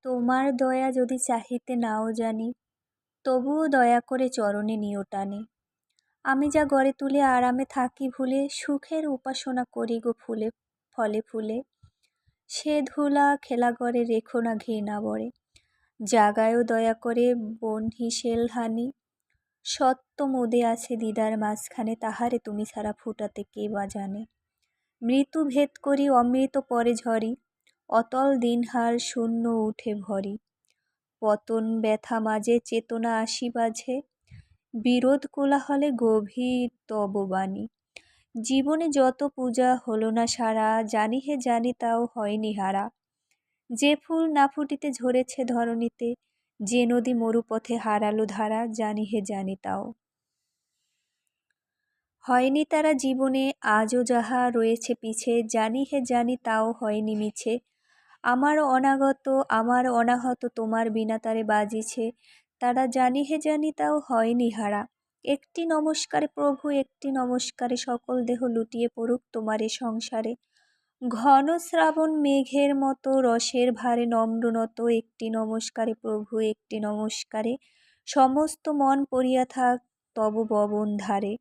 তোমার দয়া যদি চাহিতে নাও জানি, তবুও দয়া করে চরণে নিও টানে। আমি যা গড়ে তুলে আরামে থাকি ভুলে, সুখের উপাসনা করি গো ফুলে ফলে ফুলে। সে ধুলা খেলা করে রেখো না ঘৃণা বরে, জাগায়ও দয়া করে বহ্নি সেলহানি। সত্য মোদে আছে দিদার মাঝখানে, তাহারে তুমি ছাড়া ফুটাতে কে বা জানে। মৃত্যু ভেদ করি অমৃত পরে ঝরি, অতল দিনহার শূন্য উঠে ভরি। পতন ব্যথা মাঝে চেতনা আসি বাঝে, বিরোধ কোলাহলে গভীর তব বাণী। জীবনে যত পূজা হলো না সারা, জানি হে জানি তাও হয়নি হারা। যে ফুল না ফুটিতে ঝরেছে ধরণীতে, যে নদী মরুপথে হারালো ধারা, জানি হে জানি তাও হয়নি তারা জীবনে। আজও যাহা রয়েছে পিছে, জানি হে জানি তাও হয়নি মিছে। আমার অনাগত আমার অনাহত তোমার বিনা তারে বাজিছে, তারা জানি হে জানি তাও হয়নি হারা। একটি নমস্কারে প্রভু একটি নমস্কারে, সকল দেহ লুটিয়ে পড়ুক তোমারে সংসারে। ঘন শ্রাবণ মেঘের মতো রসের ভারে নম্রনত, একটি নমস্কারে প্রভু একটি নমস্কারে। সমস্ত মন পড়িয়া থাক তব ববন ধারে।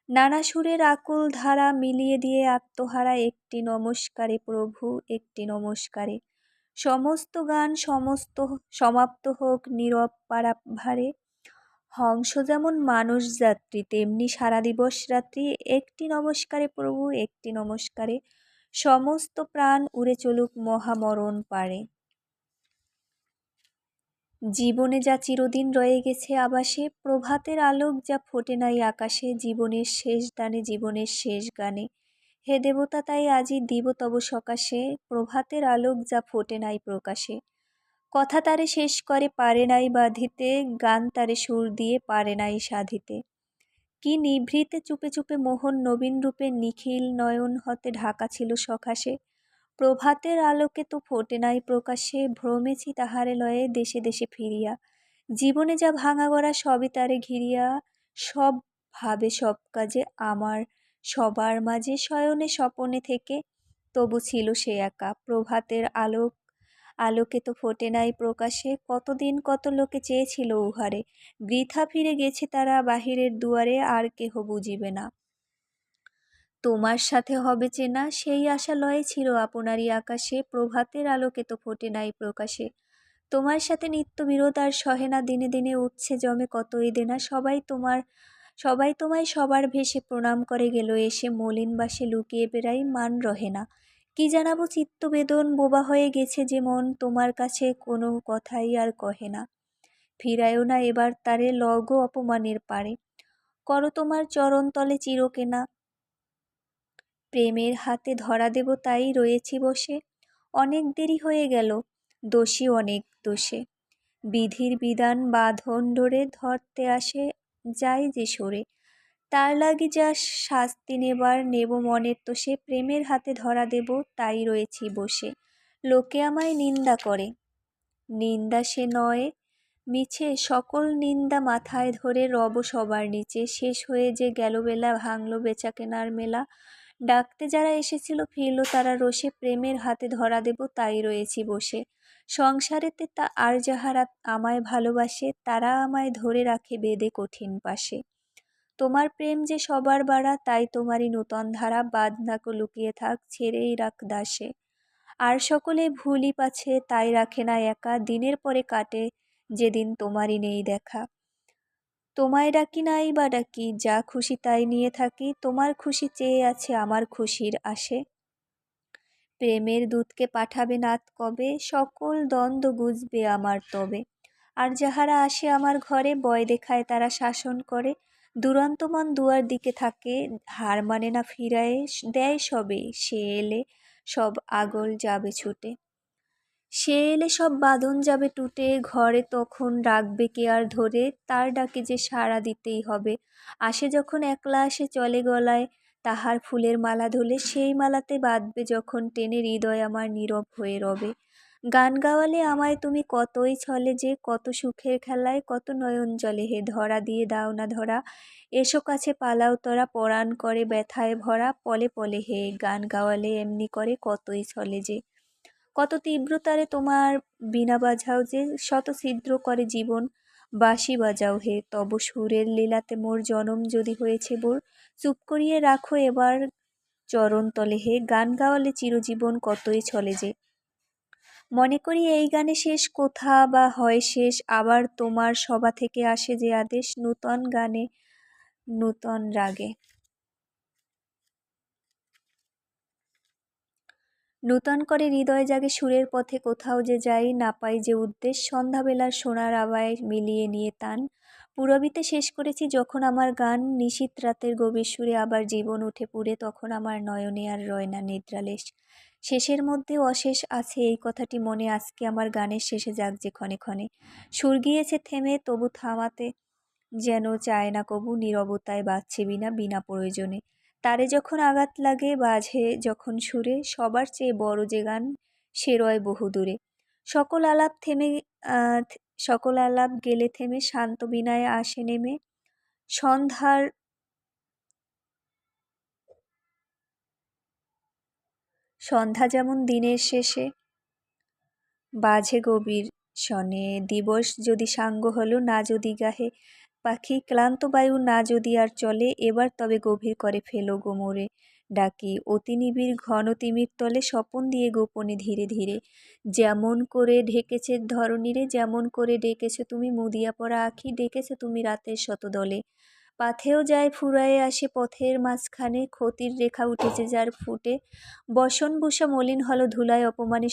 নানা সুরের আকুল ধারা মিলিয়ে দিয়ে আত্মহারা, একটি নমস্কারে প্রভু একটি নমস্কারে। সমস্ত গান সমস্ত সমাপ্ত হোক নীরব পারাভারে। হংস যেমন মানুষ যাত্রী, তেমনি সারা দিবস রাত্রি, একটি নমস্কারে প্রভু একটি নমস্কারে। সমস্ত প্রাণ উড়ে চলুক মহামরণ পারে। জীবনে যা চিরদিন রয়ে গেছে আবাসে, প্রভাতের আলোক যা ফোটে নাই আকাশে, জীবনের শেষ দানে জীবনের শেষ গানে। হে দেবতা তাই আজি দিব তব সকাশে, প্রভাতের আলোক যা ফোটে নাই প্রকাশে। কথা তারে শেষ করে পারে নাই বাঁধিতে, গান তারে সুর দিয়ে পারে নাই সাধিতে। কি নিভৃতে চুপে চুপে মোহন নবীন রূপে, নিখিল নয়ন হতে ঢাকা ছিল সখাসে। প্রভাতের আলোকে তো ফোটে নাই প্রকাশে, ভ্রমেছি তাহারে লয়ে দেশে দেশে ফিরিয়া। জীবনে যা ভাঙা গড়া সবই তারে ঘিরিয়া, সব ভাবে সব কাজে আমার সবার মাঝে, শয়নে স্বপনে থেকে তবু ছিল সে একা। প্রভাতের আলোকে তো ফোটে নাই প্রকাশে, কতদিন কত লোকে চেয়েছিল উহারে, বৃথা ফিরে গেছে তারা বাহিরের দুয়ারে, আর কেহ বুঝিবে না। তোমার সাথে হবে চেনা সেই আশা লয়ে ছিল আপনারই আকাশে, প্রভাতের আলোকে তো ফোটে নাই প্রকাশে। তোমার সাথে নিত্য বিরোধ আর সহে না, দিনে দিনে উঠছে জমে কতই দেনা। সবাই তোমায় সবার ভেসে প্রণাম করে গেল এসে, মলিন বাসে লুকিয়ে বেড়াই মান রহে না। কি জানাবো চিত্ত বেদন, বোবা হয়ে গেছে যে মন, তোমার কাছে কোনো কথাই আর কহে না। ফিরায়ও না এবার তারে লগ অপমানের পারে, করো তোমার চরণ তলে চিরকেনা। প্রেমের হাতে ধরা দেব তাই রয়েছি বসে, অনেক দেরি হয়ে গেল দোষী অনেক দোষে। বিধির বিধান বাঁধন ডোরে ধরতে আসে, যাই যে সরে। তার লাগি যা শাস্তি নেবার নেব মনের তো সে, প্রেমের হাতে ধরা দেব তাই রয়েছি বসে। লোকে আমায় নিন্দা করে, নিন্দা সে নয় মিছে, সকল নিন্দা মাথায় ধরে রব সবার নিচে। শেষ হয়ে যে গেল বেলা, ভাঙলো বেচা কেনার মেলা। ডাকতে যারা এসেছিল ফিরল তারা রোষে, প্রেমের হাতে ধরা দেব তাই রয়েছি বসে। সংসারেতে তা আর যাহারা আমায় ভালোবাসে, তারা আমায় ধরে রাখে বেদে কঠিন পাশে। তোমার প্রেম যে সবার বাড়া, তাই তোমারই নূতন ধারা, বাদ নাকো লুকিয়ে থাক ছেড়েই রাখ দাসে। আর সকলে ভুলি পাছে তাই রাখে না একা, দিনের পরে কাটে যেদিন তোমারই নেই দেখা। তোমায় ডাকি নাই বা ডাকি, যা খুশি তাই নিয়ে থাকি, তোমার খুশি চেয়ে আছে আমার খুশির আসে। প্রেমের দূতকে পাঠাবে নাথ কবে, সকল দ্বন্দ্ব বুঝবে আমার তবে। আর যাহারা আসে আমার ঘরে, ভয় দেখায় তারা শাসন করে। দুরন্ত মন দুয়ার দিকে থাকে, হার মানে না ফিরায়ে দেয় সবে। সে এলে সব আগল যাবে ছুটে, সে এলে সব বাঁধন যাবে টুটে। ঘরে তখন রাখবে কে আর ধরে, তার ডাকে যে সাড়া দিতেই হবে। আসে যখন একলা আসে চলে গলায়, তাহার ফুলের মালা ধরে সেই মালাতে বাঁধবে যখন টেনে, হৃদয় আমার নীরব হয়ে রবে। গান গাওয়ালে আমায় তুমি কতই ছলে যে, কত সুখের খেলায় কত নয়ন জলে। হে ধরা দিয়ে দাও না ধরা, এসো কাছে পালাও তোরা, পরাণ করে ব্যথায় ভরা। পলে পলে হে গান গাওয়ালে এমনি করে কতই ছলে যে। কত তীব্রতারে তোমার বীণা বাজাও যে, শত ছিদ্র করে জীবন বাঁশি বাজাও হে, তব সুরের লীলাতে মোর জনম যদি হয়েছে বোর, চুপ করিয়ে রাখো এবার চরণ তলে হে, গান গাওয়ালে চিরজীবন কতই চলে যে। মনে করি এই গানে শেষ কোথা বা হয় শেষ, আবার তোমার সভা থেকে আসে যে আদেশ, নূতন গানে নূতন রাগে। নূতন করে হৃদয় জাগে সুরের পথে, কোথাও যে যাই না পাই যে উদ্দেশ, সন্ধ্যাবেলার সোনার আবায় মিলিয়ে নিয়ে তান, পুরবিতে শেষ করেছি যখন আমার গান, নিশীথ রাতের গভীর সুরে আবার জীবন উঠে পুরে, তখন আমার নয়নে আর রয় না নিদ্রালেশ। শেষের মধ্যেও অশেষ আছে এই কথাটি মনে, আজকে আমার গানের শেষে জাগছে ক্ষণে ক্ষণে। সুর গিয়েছে থেমে তবু থামাতে যেন চায় না কবু, নীরবতায় বাজছে বিনা বিনা প্রয়োজনে। তারে যখন আঘাত লাগে বাজে যখন সুরে, সবার চেয়ে বড় যে গান সে রয় বহুদূরে। সকল আলাপ থেমে সকল আলাপ গেলে থেমে, শান্ত বিনায় আসে নেমে, সন্ধ্যার সন্ধ্যা যেমন দিনের শেষে বাজে গভীর শনে, দিবস যদি সাঙ্গ হলো না যদি গাহে, পাখি ক্লান্ত বায়ু না যদি আর চলে, এবার তবে গভীর করে ফেলো গো মোরে ডাকি, অতি নিবিড় ঘন তিমির তলে স্বপন দিয়ে গোপনে ধীরে ধীরে, যেমন করে ঢেকেছে ধরণীরে, যেমন করে ডেকেছো তুমি মুদিয়া পড়া আখি, ডেকেছো তুমি রাতের শতদলে, পাথেও যায় ফুরায়ে আসে পথের মাঝখানে, ক্ষতির রেখা উঠেছে যার ফুটে, বসনভূষা মলিন হল ধুলায় অপমানে,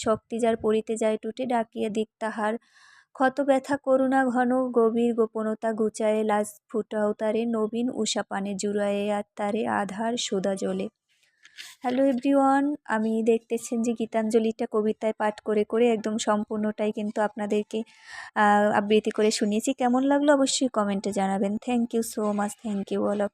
শক্তি যার পড়িতে যায় টুটে, ডাকিয়া দিক তাহার ক্ষত ব্যথা করুণা ঘন গভীর গোপনতা, গুচায়ে লাজ ফুটাও তারে নবীন উষা পানে, জুড়ায়ে আর তারে আধার সুদা জলে। হ্যালো এভরিওয়ান, আমি দেখতেছেন যে গীতাঞ্জলিটা কবিতায় পাঠ করে করে একদম সম্পূর্ণটাই কিন্তু আপনাদেরকে আবৃত্তি করে শুনিয়েছি। কেমন লাগলো অবশ্যই কমেন্টে জানাবেন। Thank you so much, thank you all of